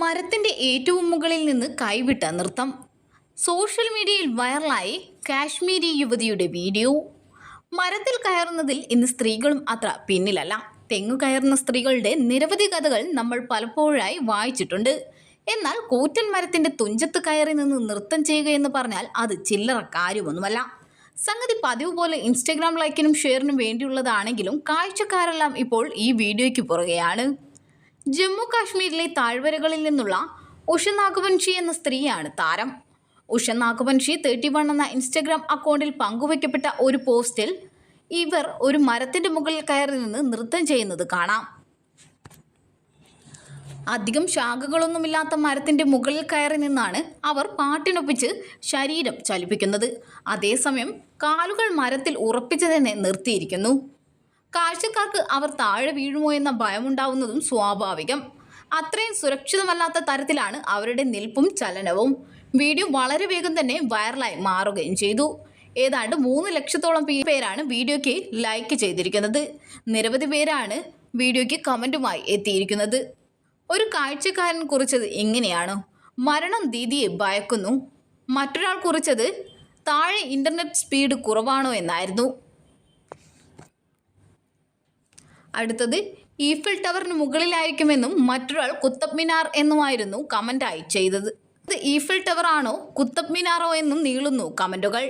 മരത്തിന്റെ ഏറ്റവും മുകളിൽ നിന്ന് കൈവിട്ട നൃത്തം. സോഷ്യൽ മീഡിയയിൽ വൈറലായി കാശ്മീരി യുവതിയുടെ വീഡിയോ. മരത്തിൽ കയറുന്നതിൽ ഇന്ന് സ്ത്രീകളും അത്ര പിന്നിലല്ല. തെങ്ങു കയറുന്ന സ്ത്രീകളുടെ നിരവധി കഥകൾ നമ്മൾ പലപ്പോഴായി വായിച്ചിട്ടുണ്ട്. എന്നാൽ കൂറ്റൻ മരത്തിന്റെ തുഞ്ചത്ത് കയറി നിന്ന് നൃത്തം ചെയ്യുക എന്ന് പറഞ്ഞാൽ അത് ചില്ലറ കാര്യമൊന്നുമല്ല. സംഗതി പതിവ് പോലെ ഇൻസ്റ്റഗ്രാം ലൈക്കിനും ഷെയറിനും വേണ്ടിയുള്ളതാണെങ്കിലും കാഴ്ചക്കാരെല്ലാം ഇപ്പോൾ ഈ വീഡിയോയ്ക്ക് പുറകെയാണ്. ജമ്മു കാശ്മീരിലെ താഴ്വരകളിൽ നിന്നുള്ള ഉഷ നാഗവൻഷി എന്ന സ്ത്രീയാണ് താരം. ഉഷ നാഗവൻഷി 31 എന്ന ഇൻസ്റ്റഗ്രാം അക്കൗണ്ടിൽ പങ്കുവയ്ക്കപ്പെട്ട ഒരു പോസ്റ്റിൽ ഇവർ ഒരു മരത്തിന്റെ മുകളിൽ കയറി നിന്ന് നൃത്തം ചെയ്യുന്നത് കാണാം. അധികം ശാഖകളൊന്നുമില്ലാത്ത മരത്തിന്റെ മുകളിൽ കയറി നിന്നാണ് അവർ പാട്ടിനൊപ്പിച്ച് ശരീരം ചലിപ്പിക്കുന്നത്. അതേസമയം കാലുകൾ മരത്തിൽ ഉറപ്പിച്ച് തന്നെ നിർത്തിയിരിക്കുന്നു. കാഴ്ചക്കാർക്ക് അവർ താഴെ വീഴുമോ എന്ന ഭയമുണ്ടാവുന്നതും സ്വാഭാവികം. അത്രയും സുരക്ഷിതമല്ലാത്ത തരത്തിലാണ് അവരുടെ നിൽപ്പും ചലനവും. വീഡിയോ വളരെ വേഗം തന്നെ വൈറലായി മാറുകയും ചെയ്തു. ഏതാണ്ട് 3 ലക്ഷത്തോളം പേരാണ് വീഡിയോയ്ക്ക് ലൈക്ക് ചെയ്തിരിക്കുന്നത്. നിരവധി പേരാണ് വീഡിയോയ്ക്ക് കമൻറ്റുമായി എത്തിയിരിക്കുന്നത്. ഒരു കാഴ്ചക്കാരൻ കുറിച്ചത് ഇങ്ങനെയാണ്: മരണം ദീദിയെ ഭയക്കുന്നു. മറ്റൊരാൾ കുറിച്ചത് താഴെ ഇന്റർനെറ്റ് സ്പീഡ് കുറവാണോ എന്നായിരുന്നു. അടുത്തത് ഈഫിൽ ടവറിന് മുകളിലായിരിക്കുമെന്നും മറ്റൊരാൾ കുത്തബ് മിനാർ എന്നുമായിരുന്നു കമൻ്റായി ചെയ്തത്. ഇത് ഈഫിൽ ടവർ ആണോ കുത്തബ് മിനാറോ എന്നും നീളുന്നു കമൻറ്റുകൾ.